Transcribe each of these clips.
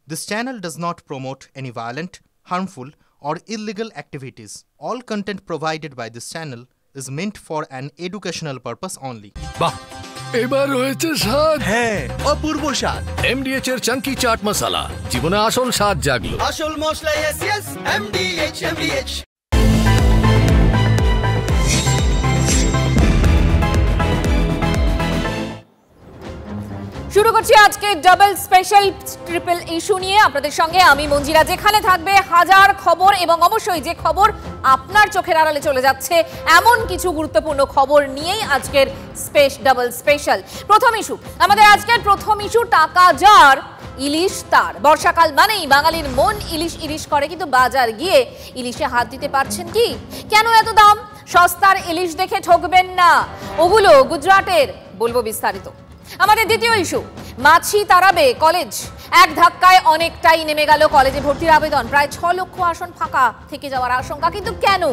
This channel does not promote any violent, harmful, or illegal activities. All content provided by this channel is meant for an educational purpose only. বাহ, এবার হয়েছে স্বাদ। হ্যাঁ, অপূর্ব স্বাদ। MDH এর চাঙ্কি চাট মশলা, জীবনে আসল স্বাদ জাগলো। আসল মশলা yes MDH। শুরু করছি আজকে ডাবল স্পেশাল ট্রিপল ইস্যু নিয়ে আপনাদের সঙ্গে আমি মঞ্জিরা, যেখানে থাকবে হাজার খবর এবং অবশ্যই যে খবর আপনার চোখের আড়ালে চলে যাচ্ছে এমন কিছু গুরুত্বপূর্ণ খবর নিয়েই আজকের ডাবল স্পেশাল। প্রথম ইস্যু, আমাদের আজকের প্রথম ইস্যু টাকা যার ইলিশ তার। বর্ষাকাল মানেই বাঙালির মন ইলিশ ইলিশ করে, কিন্তু বাজার গিয়ে ইলিশে হাত দিতে পারছেন কি? কেন এত দাম? সস্তার ইলিশ দেখে ঠকবেন না, ওগুলো গুজরাটের। বলবো বিস্তারিত। আমাদের দ্বিতীয় ইস্যু, মাছি তাড়াবে কলেজ। এক ধাক্কায় অনেকটাই নেমে গেল কলেজে ভর্তির আবেদন। প্রায় 6 লক্ষ আসন ফাঁকা থেকে যাওয়ার আশঙ্কা, কিন্তু কেন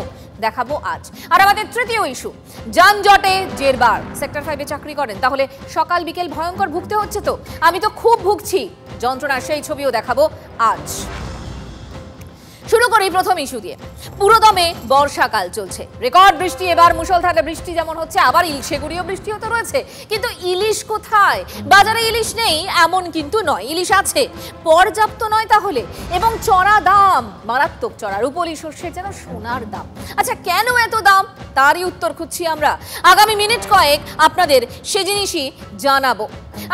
দেখাবো আজ। আর আমাদের তৃতীয় ইস্যু, যানজটে জেরবার। সেক্টর 5-এ চাকরি করেন, তাহলে সকাল বিকেল ভয়ঙ্কর ভুগতে হচ্ছে তো? আমি তো খুব ভুগছি, যন্ত্রণার সেই ছবিও দেখাবো আজ। শুরু করি প্রথম ইস্যু দিয়ে। পুরোদমে বর্ষাকাল চলছে, রেকর্ড বৃষ্টি। এবার মুষলধারে বৃষ্টি যেমন হচ্ছে, আবার ইলিশেগুড়িও বৃষ্টিও তো রয়েছে, কিন্তু ইলিশ কোথায়? বাজারে ইলিশ নেই এমন কিন্তু নয়, ইলিশ আছে, পর্যাপ্ত নয় তাহলে। এবং চড়া দাম, মারাত্মক চড়া। রূপলি শস্যের যেন সোনার দাম। আচ্ছা, কেন এত দাম? তারই উত্তর খুঁজছি আমরা। আগামী মিনিট কয়েক আপনাদের সে জিনিসই জানাবো।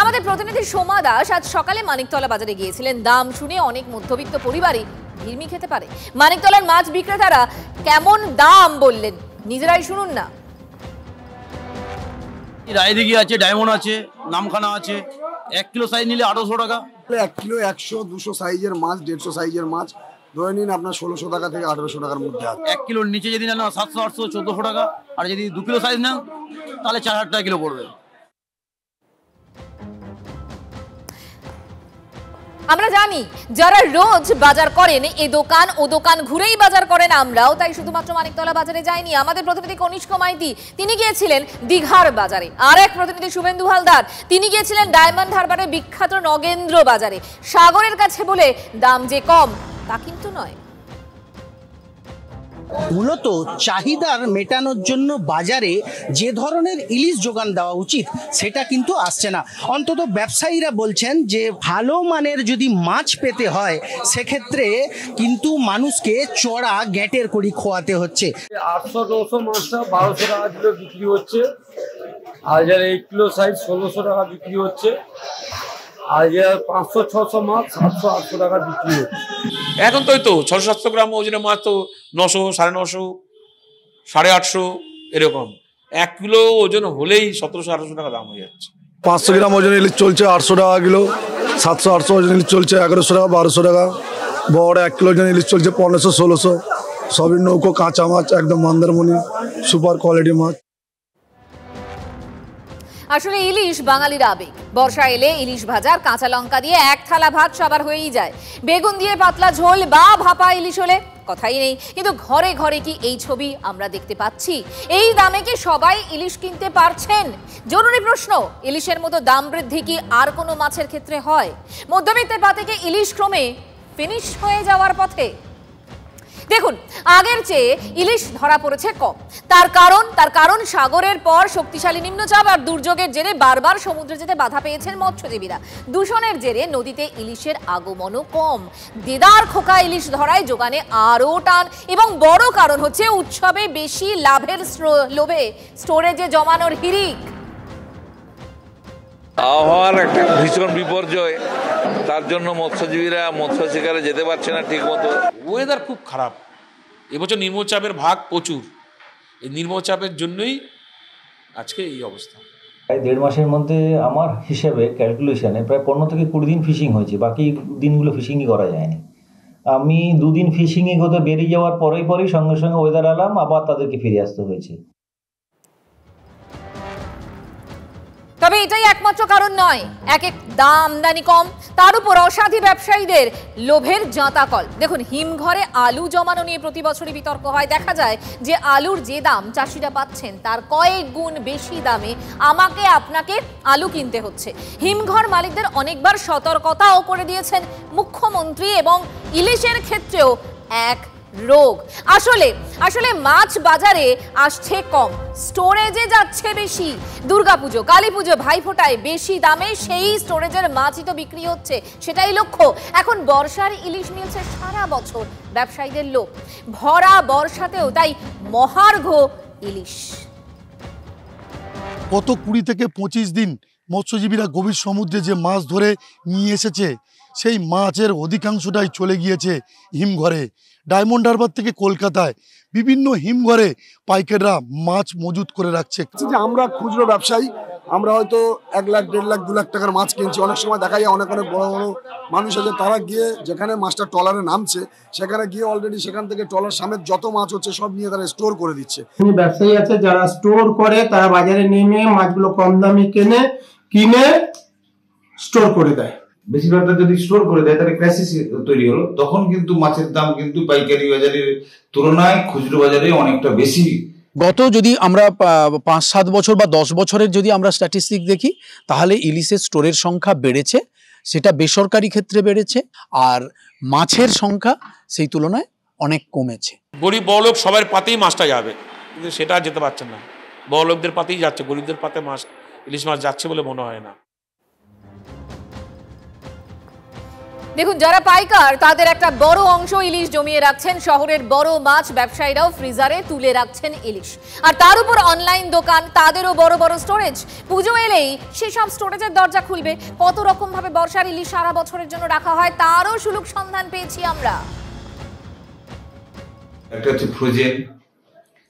আমাদের প্রতিনিধি সোমা দাস আজ সকালে মানিকতলা বাজারে গিয়েছিলেন। দাম শুনে অনেক মধ্যবিত্ত পরিবারই ভিড়মি খেতে পারে। মানিকতলার মাছ বিক্রেতারা কেমন দাম বললেন, নিজেরাই শুনুন না। রায়দিঘি আছে, ডায়মন্ড আছে, নামখানা আছে। 1 কিলো সাইজ নিলে 800 টাকা। 1 কিলো 100-200 সাইজের মাছ, 150 সাইজের মাছ ধরে নিন আপনার 1600 টাকা থেকে 1800 টাকার মধ্যে আছে। 1 কিলোর নিচে যদি নেন 700, 800, 1400 টাকা। আর যদি 2 কিলো সাইজ নেন তাহলে 4000 টাকা কিলো পড়বে। আমরা জানি যারা রোজ বাজার করেন, এ দোকান ও দোকান ঘুরেই বাজার করেন, আমরাও তাই শুধুমাত্র মানিকতলা বাজারে যাইনি। আমাদের প্রতিনিধি কনিষ্ক মাইতি, তিনি গিয়েছিলেন দীঘার বাজারে। আর এক প্রতিনিধি শুভেন্দু হালদার, তিনি গিয়েছিলেন ডায়মন্ড হারবারের বিখ্যাত নগেন্দ্র বাজারে। সাগরের কাছে বলে দাম যে কম তা কিন্তু নয়। মূলত চাহিদার মেটানোর জন্য বাজারে যে ধরনের ইলিশ যোগান দেওয়া উচিত সেটা কিন্তু আসছে না। অন্তত ব্যবসায়ীরা বলছেন যে ভালো মানের যদি মাছ পেতে হয় সেক্ষেত্রে কিন্তু মানুষকে চড়া গ্যাটের কড়ি খোয়াতে হচ্ছে। 800-900 মাছটা 1200 টাকা কিলো বিক্রি হচ্ছে। আর যার 1 কিলো সাইজ 1600 টাকা বিক্রি হচ্ছে। আর যার 500-600 মাছ 700-800 টাকা বিক্রি হচ্ছে। এখন তো 600-700 গ্রাম ওজনের মাছ তো 900, 950, 850 এরকম। 1 কিলো ওজন হলেই 1700-1800 টাকা দাম হয়ে যাচ্ছে। 500 গ্রাম ওজন ইলিশ চলছে 800 টাকা কিলো, 700-800 ওজন ইলিশ চলছে 1100 টাকা, 1200 টাকা। বড় 1 কিলো ওজন ইলিশ চলছে 1500-1600। সবই নৌকো কাঁচা মাছ, একদম মন্দারমণি সুপার কোয়ালিটি মাছ। আসলে ইলিশ বাঙালির আবেগ। বর্ষা এলে ইলিশ ভাজার কাঁচা লঙ্কা দিয়ে এক থালা ভাত সবার হয়েই যায়। বেগুন দিয়ে পাতলা ঝোল বা ভাপা ইলিশ হলে কথাই নেই। কিন্তু ঘরে ঘরে কি এই ছবি আমরা দেখতে পাচ্ছি? এই দামে কি সবাই ইলিশ কিনতে পারছেন? জরুরি প্রশ্ন, ইলিশের মতো দাম বৃদ্ধি কি আর কোনো মাছের ক্ষেত্রে হয়? মধ্যবিত্তের পা থেকে ইলিশ ক্রমে ফিনিশ হয়ে যাওয়ার পথে। দেখুন, আগের চেয়ে ইলিশ ধরা পড়েছে কম। তার কারণ সাগরের পর শক্তিশালী নিম্নচাপ আর দুর্যোগের জেরে বারবার সমুদ্রে যেতে বাধা পেয়েছেন মৎস্যজীবীরা। দূষণের জেরে নদীতে ইলিশের আগমনও কম। দেদার খোকা ইলিশ ধরায় যোগানে আরও টান। এবং বড় কারণ হচ্ছে উৎসবে বেশি লাভের লোভে স্টোরেজে জমানোর হিড়িক। আবহাওয়ার একটা ভীষণ বিপর্যয়, তার জন্য মৎস্যজীবীরা মৎস্য শিকারে যেতে পারছে না ঠিক মতো। ওয়েদার খুব খারাপ এবছর, নিম্নচাপের ভাগ প্রচুর। এই নিম্নচাপের জন্যই আজকে এই অবস্থা। প্রায় 1.5 মাসের মধ্যে আমার হিসেবে ক্যালকুলেশনে প্রায় 15 থেকে 20 দিন ফিশিং হয়েছে, বাকি দিনগুলো ফিশিংই করা যায়নি। আমি 2 দিন ফিশিংয়ে কোথাও বেরিয়ে যাওয়ার পরেই সঙ্গে সঙ্গে ওয়েদার এলাম, আবার তাদেরকে ফিরে আসতে হয়েছে। তবে এটাই একমাত্র কারণ নয়, এক আমদানি কম, তার উপর অসাধু ব্যবসায়ীদের লোভের জাঁতাকল। দেখুন, হিমঘরে আলু জমানো নিয়ে প্রতি বছরই বিতর্ক হয়। দেখা যায় যে আলুর যে দাম চাষিরা পাচ্ছেন তার কয়েক গুণ বেশি দামে আমাকে আপনাকে আলু কিনতে হচ্ছে। হিমঘর মালিকদের অনেকবার সতর্কতাও করে দিয়েছেন মুখ্যমন্ত্রী, এবং ইলিশের ক্ষেত্রেও এক রোগ। আসলে মাছ বাজারে আসছে কম, স্টোরেজে যাচ্ছে বেশি। দুর্গাপুজো, কালীপুজো, ভাইফোঁটায় বেশি দামে সেই স্টোরেজের মাছই তো বিক্রি হচ্ছে, সেটাই লক্ষ্য। এখন বর্ষার ইলিশ মিলছে সারা বছর, ব্যবসায়ীদের লোভ। ভরা বর্ষাতেও তাই মহার্ঘ ইলিশ। গত 20 থেকে 25 দিন মৎস্যজীবীরা গভীর সমুদ্রে যে মাছ ধরে নিয়ে এসেছে, সেই মাছের অধিকাংশটাই চলে গিয়েছে হিমঘরে। ডায়মন্ড হারবার থেকে কলকাতায় বিভিন্ন হিমঘরে পাইকাররা মাছ মজুত করে রাখছে। যে আমরা খুচরো ব্যবসায়ী, আমরা হয়তো 1 লাখ, 1.5 লাখ, 2 লাখ টাকার মাছ কিনছি। অনেক সময় দেখা যায় অনেক বড় বড় মানুষ আছে, তারা গিয়ে যেখানে মাছটা ট্রলারে নামছে সেখানে গিয়ে অলরেডি সেখান থেকে ট্রলার সামনে যত মাছ হচ্ছে সব নিয়ে তারা স্টোর করে দিচ্ছে। ব্যবসায়ী আছে যারা স্টোর করে, তারা বাজারে নেমে মাছগুলো কম দামে কিনে স্টোর করে দেয়। বেশিরভাগটা যদি স্টোর করে দেয় তাহলে ক্রাইসিস তৈরি হলো, তখন কিন্তু মাছের দাম কিন্তু পাইকারি বাজারের তুলনায় খুচরো বাজারে অনেকটা বেশি। গত যদি আমরা 5-7 বছর বা 10 বছরের যদি আমরা স্ট্যাটিস্টিক দেখি, তাহলে ইলিশের স্টোরের সংখ্যা বেড়েছে, সেটা বেসরকারি ক্ষেত্রে বেড়েছে, আর মাছের সংখ্যা সেই তুলনায় অনেক কমেছে। গরিব বড়লোক সবার পাতেই মাছটা যাবে, কিন্তু সেটা যেতে পারছে না। বড়লোকদের পাতেই যাচ্ছে, গরিবদের পাতে মাছ, ইলিশ মাছ যাচ্ছে বলে মনে হয় না। দেখুন, যারা পাইকার তাদের একটা বড় অংশ ইলিশ জমিয়ে রাখছেন, শহরের বড় মাছ ব্যবসায়ীরাও ফ্রিজারে তুলে রাখছেন ইলিশ। আর তার উপর অনলাইন দোকান, তাদেরও বড় বড় স্টোরেজ। পুজো এলেই সেসব স্টোরেজের দরজা খুলবে। কত রকম ভাবে বর্ষার ইলিশ সারা বছরের জন্য রাখা হয় তারও সুলুক সন্ধান পেয়েছি আমরা। একটা হচ্ছে ফ্রোজেন,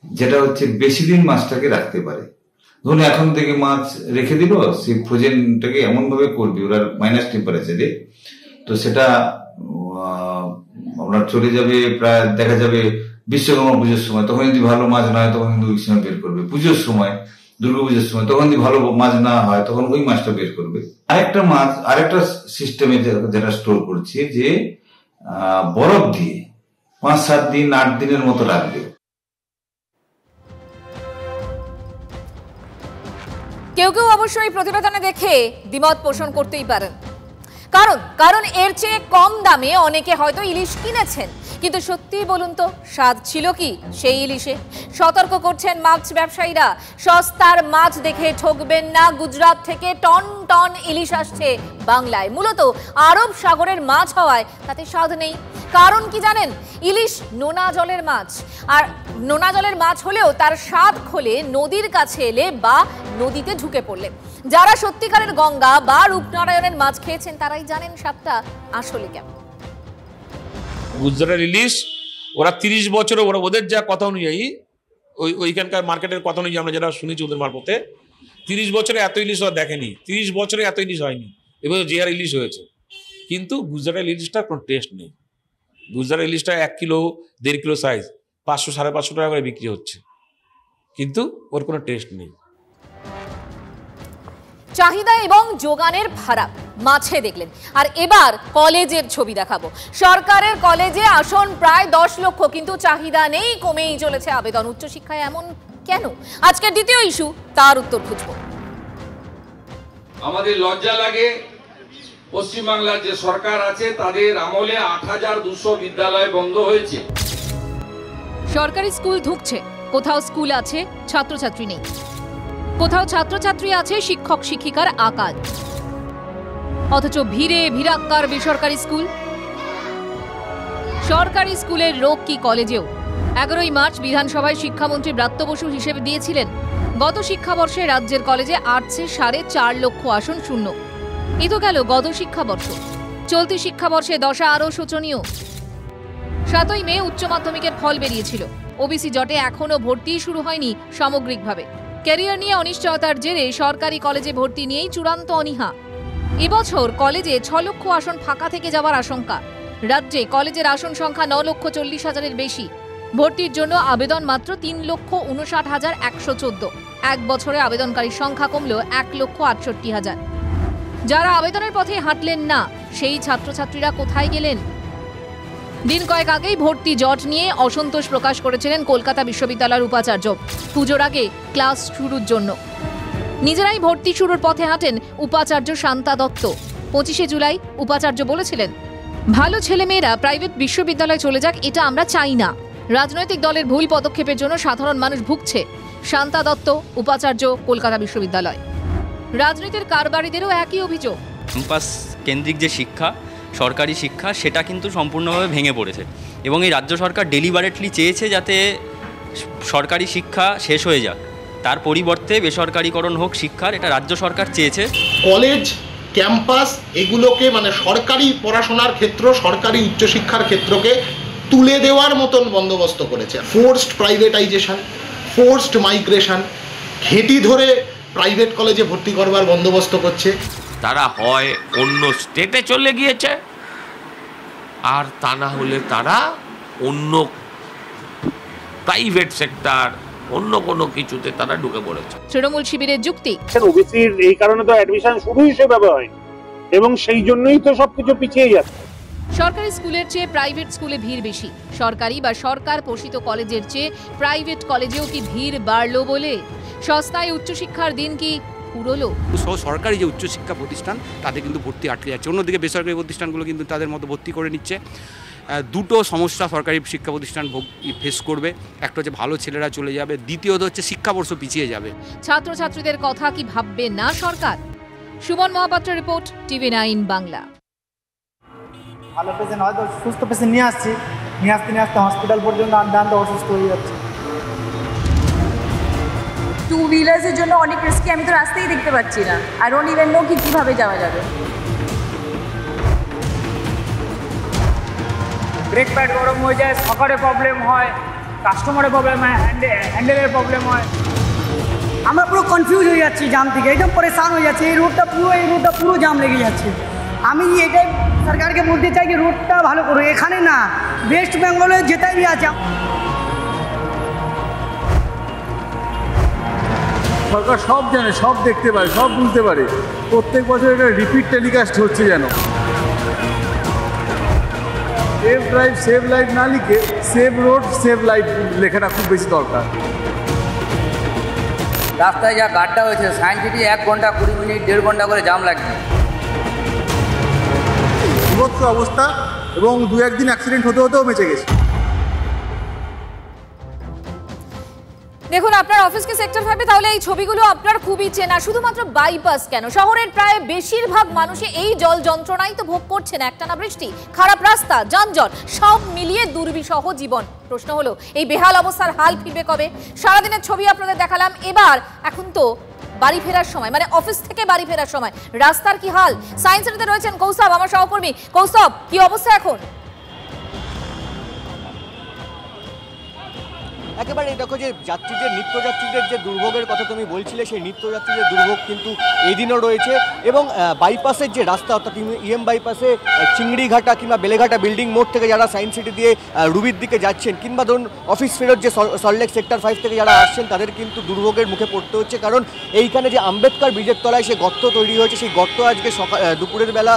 যেটা হচ্ছে বেশি দিন মাছটাকে রাখতে পারে। ধরুন এখন থেকে মাছ রেখে দিল, সেই ফ্রোজেনটাকে এমন ভাবে করবে ওরা মাইনাস টেম্পারেচারে, তো সেটা আপনার চলে যাবে প্রায়, দেখা যাবে বিশ্বকর্মা পুজোর সময়, তখন যদি ভালো মাছ না হয় তখন কিন্তু ওই সময় বের করবে। পুজোর সময়, দুর্গাপুজোর সময়, তখন যদি ভালো মাছ না হয় তখন ওই মাছটা বের করবে। আরেকটা সিস্টেমে যেটা স্টোর করছে, যে বরফ দিয়ে 5-7 দিন 8 দিনের মতো রাখবে। কেউ কেউ অবশ্যই প্রতিবেদনে দেখে দ্বিমত পোষণ করতেই পারেন, কারণ এর চেয়ে কম দামে অনেকে হয়তো ইলিশ কিনেছেন, কিন্তু সত্যি বলুন তো, স্বাদ ছিল কি সেই ইলিশে? সতর্ক করছেন মাছ ব্যবসায়ীরা, সস্তার মাছ দেখে ঠকবেন না। গুজরাট থেকে টন টন ইলিশ আসছে বাংলায়, মূলত আরব সাগরের মাছ হওয়ায় তাতে স্বাদ নেই। কারণ কি জানেন? ইলিশ নোনা জলের মাছ, আর নোনা জলের মাছ হলেও তার স্বাদ খোলে নদীর কাছে এলে বা নদীতে ঢুকে পড়লে। যারা সত্যিকারের গঙ্গা বা রূপনারায়ণের মাছ খেয়েছেন তারাই জানেন স্বাদটা আসলে কেমন। গুজরাটের ইলিশ ওরা 30 বছরে ওদের যা কথা অনুযায়ী, ওইখানকার মার্কেটের কথা অনুযায়ী আমরা যেটা শুনেছি ওদের মারফতে, 30 বছরে এত ইলিশ ওরা দেখেনি, 30 বছরে এত ইলিশ হয়নি, এবার যে আর ইলিশ হয়েছে। কিন্তু গুজরাটের ইলিশটার কোনো টেস্ট নেই। গুজরাটের ইলিশটা 1 কিলো 1.5 কিলো সাইজ 500-550 টাকা করে বিক্রি হচ্ছে, কিন্তু ওর কোনো টেস্ট নেই। চাহিদা এবং যোগানের ফারাক মাছে দেখলেন। আর এবার কলেজের ছবি দেখাবো। সরকারের কলেজে আসন প্রায় 10 লক্ষ, কিন্তু চাহিদা নেই, কমেই চলেছে আবেদন। উচ্চশিক্ষায় এমন কেন? আজকের দ্বিতীয় ইস্যু, তার উত্তর খুঁজব। আমাদের লজ্জা লাগে, পশ্চিমবাংলার যে সরকার আছে তাদের আমলে 8200 বিদ্যালয় বন্ধ হয়েছে। সরকারি স্কুল ধুঁকছে, কোথাও স্কুল আছে, ছাত্রছাত্রী নেই, কোথাও ছাত্রছাত্রী আছে, শিক্ষক শিক্ষিকার আকাল, অথচ ভিড়ে ভিড়াক্কার বেসরকারি স্কুল। সরকারি স্কুলের রোগ কি কলেজেও? 11ই মার্চ বিধানসভায় শিক্ষামন্ত্রী ব্রাত্য বসু হিসেবে দিয়েছিলেন, গত শিক্ষাবর্ষে রাজ্যের কলেজে আর্টসে 4.5 লক্ষ আসন শূন্য। এ তো গেল গত শিক্ষাবর্ষ। চলতি শিক্ষাবর্ষে দশা আরও শোচনীয়। 7ই মে উচ্চ মাধ্যমিকের ফল বেরিয়েছিল। ওবিসি জটে এখনো ভর্তি শুরু হয়নি সামগ্রিকভাবে। ক্যারিয়ার নিয়ে অনিশ্চয়তার জেরে সরকারি কলেজে ভর্তি নিয়েই চূড়ান্ত অনীহা। এবছর কলেজে 6 লক্ষ আসন ফাঁকা থেকে যাওয়ার আশঙ্কা। রাজ্যে কলেজের আসন সংখ্যা 9,40,000-এর বেশি। ভর্তির জন্য আবেদন মাত্র 3,59,114। এক বছরে আবেদনকারীর সংখ্যা কমল 1,68,000। যারা আবেদনের পথে হাঁটলেন না, সেই ছাত্রছাত্রীরা কোথায় গেলেন? দিন কয়েক আগেই ভর্তি জট নিয়ে অসন্তোষ প্রকাশ করেছিলেন কলকাতা বিশ্ববিদ্যালয়ের উপাচার্য। পুজোর আগে ক্লাস শুরুর জন্য নিজেরাই ভর্তি শুরুর পথে হাঁটেন উপাচার্য শান্তা দত্ত। 25শে জুলাই উপাচার্য বলেছিলেন, ভালো ছেলেমেয়েরা প্রাইভেট বিশ্ববিদ্যালয়ে চলে যাক, এটা আমরা চাই না। রাজনৈতিক দলের ভুল পদক্ষেপের জন্য সাধারণ মানুষ ভুগছে। শান্তা দত্ত, উপাচার্য, কলকাতা বিশ্ববিদ্যালয়। রাজনীতির কারবারিদেরও একই অভিযোগ। ক্যাম্পাস কেন্দ্রিক যে শিক্ষা, সরকারি শিক্ষা, সেটা কিন্তু সম্পূর্ণভাবে ভেঙে পড়েছে এবং এই রাজ্য সরকার ডেলিবারেটলি চেয়েছে যাতে সরকারি শিক্ষা শেষ হয়ে যাক, তার পরিবর্তে বেসরকারিকরণ হোক শিক্ষার, এটা রাজ্য সরকার চেয়েছে। কলেজ ক্যাম্পাস এগুলোকে মানে সরকারি পড়াশোনার ক্ষেত্র, সরকারি উচ্চশিক্ষার ক্ষেত্রকে তুলে দেওয়ার মতন বন্দোবস্ত করেছে। ফোর্সড প্রাইভেটাইজেশন, ফোর্সড মাইগ্রেশন, ঘেঁটি ধরে প্রাইভেট কলেজে ভর্তি করবার বন্দোবস্ত করছে। তারা হয় অন্য স্টেটে চলে গিয়েছে, আর তা না হলে তারা অন্য প্রাইভেট সেক্টর, অন্য কোনো কিছুতে তারা ঢুকে পড়েছে। তৃণমূল শিবিরের যুক্তি, ওবিসির এই কারণে তো অ্যাডমিশন শুরুই সেভাবে হয়নি এবং সেই জন্যই তো সবকিছু পিছিয়ে যাচ্ছে। সরকারি স্কুলের চেয়ে প্রাইভেট স্কুলে ভিড় বেশি। সরকারি বা সরকার পোষিত কলেজের চেয়ে প্রাইভেট কলেজেও কি ভিড় বাড়লো বলে? সস্তায় উচ্চশিক্ষার দিন কি পুরোলো? সরকারি যে উচ্চশিক্ষা প্রতিষ্ঠান তাতে কিন্তু ভর্তি আটকে যাচ্ছে, অন্যদিকে বেসরকারি প্রতিষ্ঠানগুলো কিন্তু তাদের মতো ভর্তি করে নিচ্ছে। দুটো সমস্যা সরকারি শিক্ষা প্রতিষ্ঠান ফেস করবে, একটা হচ্ছে ভালো ছেলেরা চলে যাবে, দ্বিতীয়ত হচ্ছে শিক্ষাবর্ষ পিছিয়ে যাবে। ছাত্রছাত্রীদের কথা কি ভাববে না সরকার? Suman Mahapatra report, TV9 Bangla. ভালো পেশেন্ট হয়তো সুস্থ পেশেন্ট নিয়ে আসতে হসপিটাল পর্যন্ত আনতে অসুস্থ হয়ে যাচ্ছে। টু হুইলার্সের জন্য অনেক রিস্কি, আমি তো রাস্তায় দেখতে পাচ্ছি না। আই ডোন্ট ইভেন নো কিভাবে যাওয়া যাবে। ব্রেক প্যাড গরম হয়ে যায়, সকারে প্রবলেম হয়, কাস্টমারের প্রবলেম হয়, হ্যান্ডেলের প্রবলেম হয়। আমরা পুরো কনফিউজ হয়ে যাচ্ছি জাম থেকে, একদম পরেশান হয়ে যাচ্ছে। এই রোডটা পুরো জাম লেগে যাচ্ছে। আমি এটাই সরকারকে বলতে চাই যে রোডটা ভালো করো, এখানে না ওয়েস্ট বেঙ্গলে যেটাই আছে। সরকার সব জানে, সব দেখতে পারে, সব বুঝতে পারে। প্রত্যেক বছর এটা রিপিট টেলিকাস্ট হচ্ছে যেন। সেভ ড্রাইভ সেভ লাইফ না লিখে সেভ রোড সেভ লাইফ লেখাটা খুব বেশি দরকার। রাস্তায় যা গাড্ডা হয়েছে, সায়েন্স সিটি 1 ঘন্টা 20 মিনিট 1.5 ঘন্টা করে জাম লাগছে। বিভৎস অবস্থা এবং 2-1 দিন অ্যাক্সিডেন্ট হতেও বেঁচে গেছে। দেখুন, আপনার অফিসকে সেক্টর 5 তাহলে এই ছবিগুলো আপনার খুবই চেনা। শুধুমাত্র বাইপাস কেন, শহরের প্রায় বেশিরভাগ মানুষই এই জল যন্ত্রণাই তো ভোগ করছেন। একটানা বৃষ্টি, খারাপ রাস্তা, যানজট, সব মিলিয়ে দুর্বিষহ জীবন। প্রশ্ন হলো, এই বেহাল অবস্থার হাল ফিরবে কবে? সারাদিনের ছবি আপনাদের দেখালাম, এখন তো বাড়ি ফেরার সময়, মানে অফিস থেকে বাড়ি ফেরার সময় রাস্তার কি হাল? সায়েন্স সিটিতে রয়েছেন কৌস্তব, আমার সহকর্মী। কৌস্তব, কি অবস্থা এখন? একেবারে দেখো যে নিত্যযাত্রীদের যে দুর্ভোগের কথা তুমি বলছিলে, সেই নিত্যযাত্রীদের দুর্ভোগ কিন্তু এদিনও রয়েছে। এবং বাইপাসের যে রাস্তা, অর্থাৎ ইএম বাইপাসে চিংড়িঘাটা কিংবা বেলেঘাটা বিল্ডিং মোড় থেকে যারা সায়েন্স সিটি দিয়ে রুবির দিকে যাচ্ছেন, কিংবা ধরুন অফিস ফেরত যে সল্টলেক সেক্টর 5 থেকে যারা আসছেন, তাদের কিন্তু দুর্ভোগের মুখে পড়তে হচ্ছে। কারণ এইখানে যে আম্বেদকর ব্রিজের তলায় সে গর্ত তৈরি হয়েছে, সেই গর্ত আজকে দুপুরের বেলা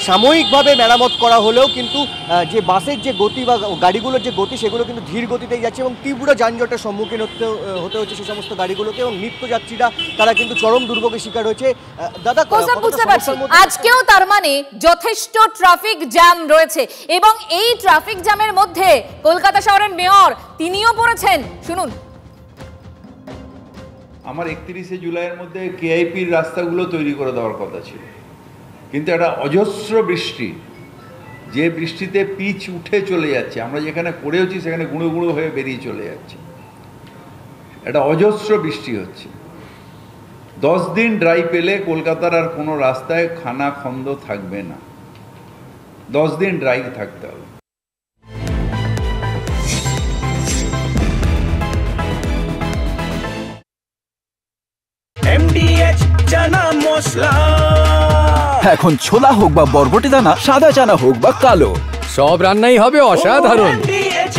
সাময়িকভাবে মেরামত করা হলেও কিন্তু যে বাসের যে গতি বা গাড়িগুলোর যে গতি, সেগুলো কিন্তু ধীর গতিতেই যাচ্ছে এবং তীব্র যানজটের সম্মুখীন হতে হচ্ছে সেই সমস্ত গাড়িগুলোকে। এবং নিত্যযাত্রীরা তারা কিন্তু চরম দুর্ভোগের শিকার হয়েছে। দাদা, বুঝতে পারছি আজকেও তার মানে যথেষ্ট ট্রাফিক জ্যাম রয়েছে এবং এই ট্রাফিক জ্যামের মধ্যে কলকাতা শহরের মেয়র তিনিও পড়েছেন। শুনুন। আমার 31শে জুলাইয়ের মধ্যে কেআইপির রাস্তাগুলো তৈরি করে দেওয়ার কথা ছিল, কিন্তু একটা অজস্র বৃষ্টি, যে বৃষ্টিতে পিচ উঠে চলে যাচ্ছে, আমরা যেখানে পড়েওছি সেখানে গুঁড়ো গুঁড়ো হয়ে বেরিয়ে চলে যাচ্ছে, একটা অজস্র বৃষ্টি হচ্ছে। 10 দিন ড্রাই পেলে কলকাতার আর কোনো রাস্তায় খানা খন্দ থাকবে না। 10 দিন ড্রাই থাকতে হবে। MDH চানা মশলা, এখন ছোলা হোক বা বরবটি দানা, সাদা চানা হোক বা কালো, সব রান্নাই হবে অসাধারণ। MDH